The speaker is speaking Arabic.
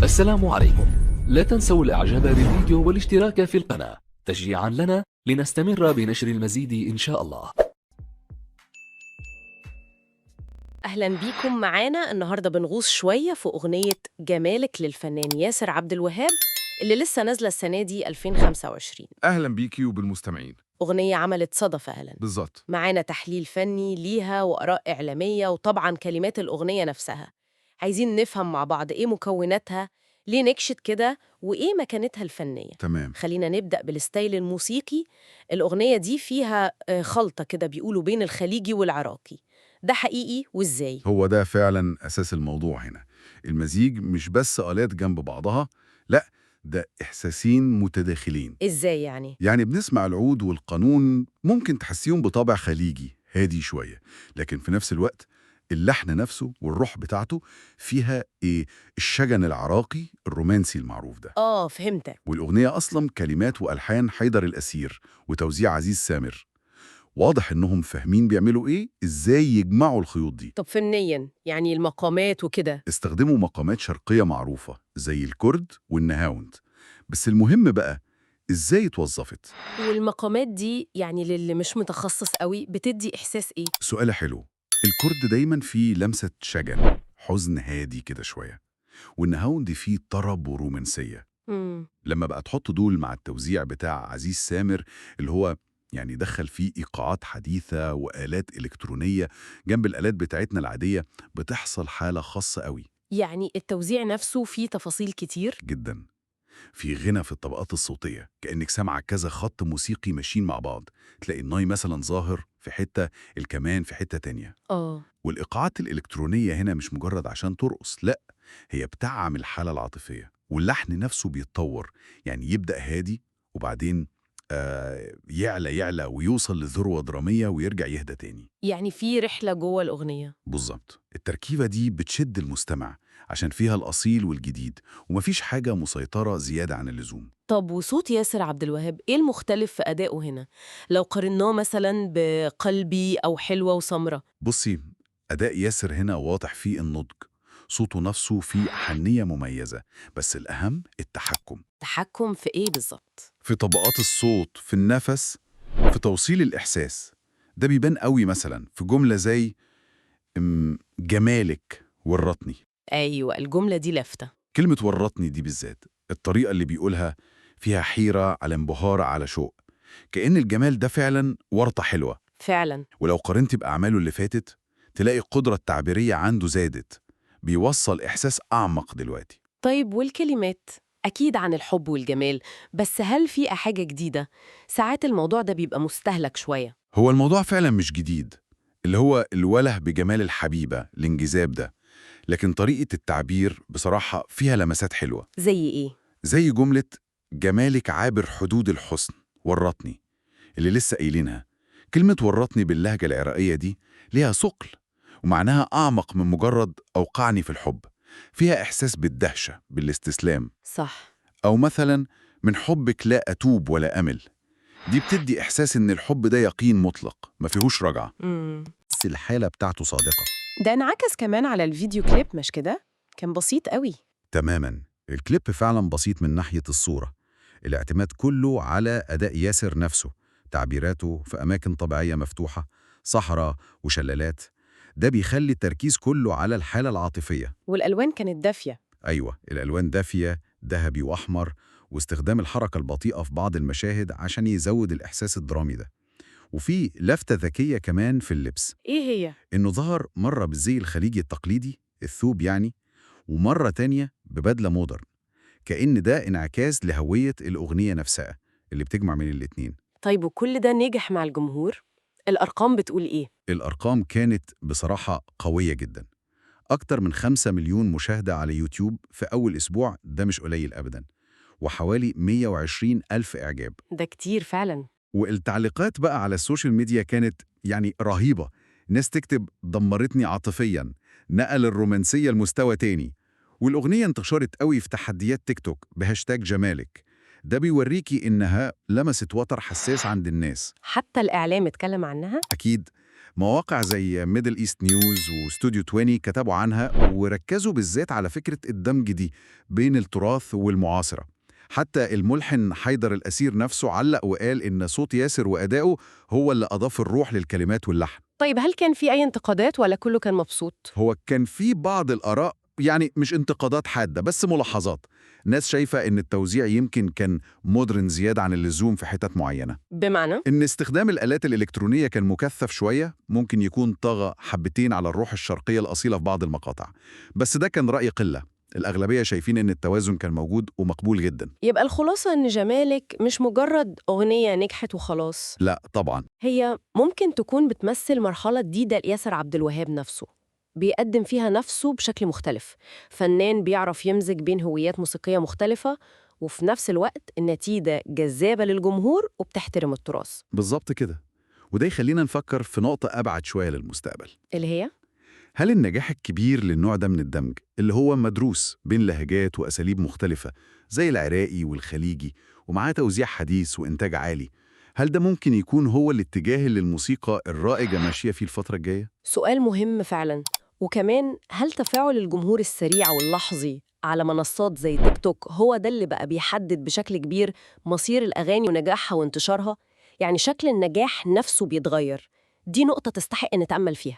السلام عليكم. لا تنسوا الإعجاب بالفيديو والاشتراك في القناة تشجيعا لنا لنستمر بنشر المزيد إن شاء الله. أهلا بيكم معانا النهاردة بنغوص شوية في أغنية جمالك للفنان ياسر عبد الوهاب اللي لسه نازلة السنة دي 2025. أهلا بيكي وبالمستمعين. أغنية عملت صدى فعلا. بالظبط. معانا تحليل فني ليها وآراء إعلامية وطبعا كلمات الأغنية نفسها. عايزين نفهم مع بعض إيه مكوناتها، ليه نكشت كده، وإيه مكانتها الفنية. تمام. خلينا نبدأ بالستايل الموسيقي. الأغنية دي فيها خلطة كده بيقولوا بين الخليجي والعراقي. ده حقيقي وإزاي؟ هو ده فعلا أساس الموضوع هنا. المزيج مش بس آلات جنب بعضها، لا، ده إحساسين متداخلين. إزاي يعني؟ يعني بنسمع العود والقانون ممكن تحسيهم بطابع خليجي هادي شوية، لكن في نفس الوقت اللحن نفسه والروح بتاعته فيها الشجن العراقي الرومانسي المعروف ده. فهمتك. والأغنية أصلا كلمات وألحان حيدر الأسير وتوزيع عزيز سامر. واضح إنهم فاهمين بيعملوا إيه، إزاي يجمعوا الخيوط دي. طب فنياً يعني المقامات وكده. استخدموا مقامات شرقية معروفة زي الكرد والنهاوند، بس المهم بقى إزاي اتوظفت. والمقامات دي يعني للي مش متخصص قوي بتدي إحساس إيه؟ سؤال حلو. الكرد دايما فيه لمسة شجن، حزن هادي كده شوية، والنهاوند فيه طرب ورومانسية. لما بقى تحط دول مع التوزيع بتاع عزيز سامر اللي هو يعني دخل فيه إيقاعات حديثة وآلات إلكترونية جنب الآلات بتاعتنا العادية، بتحصل حالة خاصة قوي. يعني التوزيع نفسه فيه تفاصيل كتير؟ جدا. في غنى في الطبقات الصوتية، كأنك سامعة كذا خط موسيقي ماشيين مع بعض. تلاقي الناي مثلا ظاهر في حتة، الكمان في حتة تانية. والإيقاعات الإلكترونية هنا مش مجرد عشان ترقص، لا، هي بتعمل الحالة العاطفية. واللحن نفسه بيتطور، يعني يبدأ هادي وبعدين يعلى ويوصل لذروة درامية ويرجع يهدى تاني. يعني في رحلة جوه الأغنية. بالظبط. التركيبة دي بتشد المستمع عشان فيها الأصيل والجديد، ومفيش حاجة مسيطرة زيادة عن اللزوم. طب وصوت ياسر عبد الوهاب إيه المختلف في أدائه هنا؟ لو قارناه مثلا بقلبي أو حلوة وسمرة. بصي، أداء ياسر هنا واضح فيه النضج، صوته نفسه فيه حنية مميزة، بس الأهم التحكم. تحكم في إيه بالظبط؟ في طبقات الصوت، في النفس، في توصيل الإحساس. ده بيبان قوي مثلا في جملة زي جمالك ورطني. أيوة، الجملة دي لافتة. كلمة ورطني دي بالذات، الطريقة اللي بيقولها فيها حيرة على انبهار على شوق، كأن الجمال ده فعلا ورطة حلوة. فعلا. ولو قارنت بأعماله اللي فاتت تلاقي القدرة التعبيرية عنده زادت، بيوصل إحساس أعمق دلوقتي. طيب والكلمات؟ أكيد عن الحب والجمال، بس هل في حاجة جديدة؟ ساعات الموضوع ده بيبقى مستهلك شوية. هو الموضوع فعلا مش جديد، اللي هو الوله بجمال الحبيبة، الانجذاب ده، لكن طريقة التعبير بصراحة فيها لمسات حلوة. زي إيه؟ زي جملة جمالك عابر حدود الحسن ورطني اللي لسه قايلينها. كلمة ورطني باللهجة العراقية دي ليها ثقل، ومعناها أعمق من مجرد أوقعني في الحب. فيها إحساس بالدهشة، بالاستسلام. صح. أو مثلا من حبك لا أتوب ولا أمل، دي بتدي إحساس إن الحب ده يقين مطلق ما فيهوش رجعة. بس الحالة بتاعته صادقة. ده انعكس كمان على الفيديو كليب، مش كده؟ كان بسيط قوي. تماما. الكليب فعلا بسيط من ناحية الصورة، الاعتماد كله على أداء ياسر نفسه، تعبيراته في أماكن طبيعية مفتوحة، صحراء وشلالات. ده بيخلي التركيز كله على الحالة العاطفية. والألوان كانت دافية. أيوة، الألوان دافية، ذهبي وأحمر، واستخدام الحركة البطيئة في بعض المشاهد عشان يزود الإحساس الدرامي ده. وفي لفتة ذكية كمان في اللبس. إيه هي؟ إنه ظهر مرة بالزي الخليجي التقليدي، الثوب يعني، ومرة تانية ببدلة مودرن، كأن ده انعكاس لهوية الأغنية نفسها اللي بتجمع من الاتنين. طيب وكل ده نجح مع الجمهور؟ الأرقام بتقول إيه؟ الأرقام كانت بصراحة قوية جدا. أكتر من 5 مليون مشاهدة على يوتيوب في أول أسبوع، ده مش قليل أبدا، وحوالي 120 ألف إعجاب. ده كتير فعلا. والتعليقات بقى على السوشيال ميديا كانت يعني رهيبة. ناس تكتب دمرتني عاطفياً، نقل الرومانسية لمستوى تاني. والأغنية انتشرت قوي في تحديات تيك توك بهاشتاج جمالك. ده بيوريكي إنها لمست وتر حساس عند الناس. حتى الإعلام اتكلم عنها؟ أكيد. مواقع زي ميدل إيست نيوز وستوديو 20 كتبوا عنها وركزوا بالذات على فكرة الدمج دي بين التراث والمعاصرة. حتى الملحن حيدر الأسير نفسه علق وقال إن صوت ياسر وأدائه هو اللي أضاف الروح للكلمات واللحن. طيب هل كان في أي انتقادات ولا كله كان مبسوط؟ هو كان في بعض الآراء، يعني مش انتقادات حادة بس ملاحظات. ناس شايفة إن التوزيع يمكن كان مودرن زيادة عن اللزوم في حتت معينة، بمعنى؟ إن استخدام الآلات الإلكترونية كان مكثف شوية، ممكن يكون طغى حبتين على الروح الشرقية الأصيلة في بعض المقاطع. بس ده كان رأي قلة، الأغلبية شايفين إن التوازن كان موجود ومقبول جدا. يبقى الخلاصة إن جمالك مش مجرد أغنية نجحت وخلاص، لا طبعا. هي ممكن تكون بتمثل مرحلة جديدة لياسر عبد الوهاب نفسه، بيقدم فيها نفسه بشكل مختلف، فنان بيعرف يمزج بين هويات موسيقية مختلفة، وفي نفس الوقت النتيجة جذابة للجمهور وبتحترم التراث. بالظبط كده. وده يخلينا نفكر في نقطة أبعد شوية للمستقبل. اللي هي؟ هل النجاح الكبير للنوع ده من الدمج اللي هو مدروس بين لهجات وأساليب مختلفة زي العراقي والخليجي ومعاه توزيع حديث وإنتاج عالي، هل ده ممكن يكون هو الاتجاه اللي الموسيقى الرائجة ماشية فيه الفترة الجاية؟ سؤال مهم فعلا. وكمان هل تفاعل الجمهور السريع واللحظي على منصات زي تيك توك هو ده اللي بقى بيحدد بشكل كبير مصير الأغاني ونجاحها وانتشارها؟ يعني شكل النجاح نفسه بيتغير. دي نقطة تستحق نتأمل فيها.